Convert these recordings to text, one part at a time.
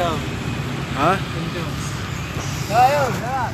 kencang. Ha? Kencang. Ayo, dah.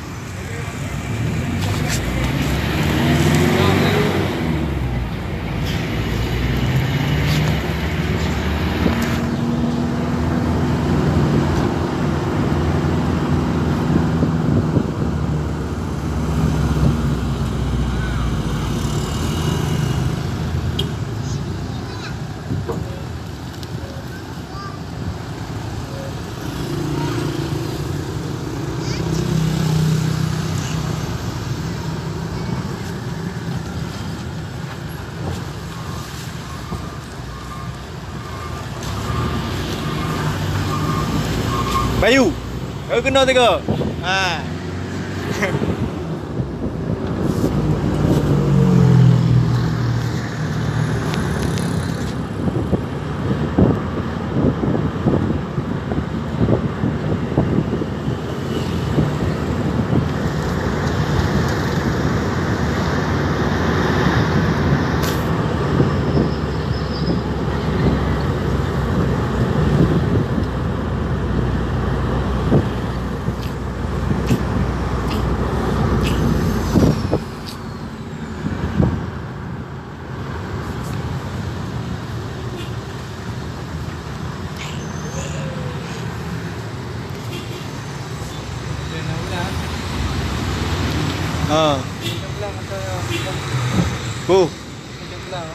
Bayu. Kau kena tengok. Ha. Ha. Kencang belang atau Oh, kencang belang.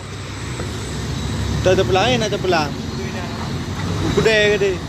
tak ada pelang nak pelang. Itu dah. Kudai ke dia?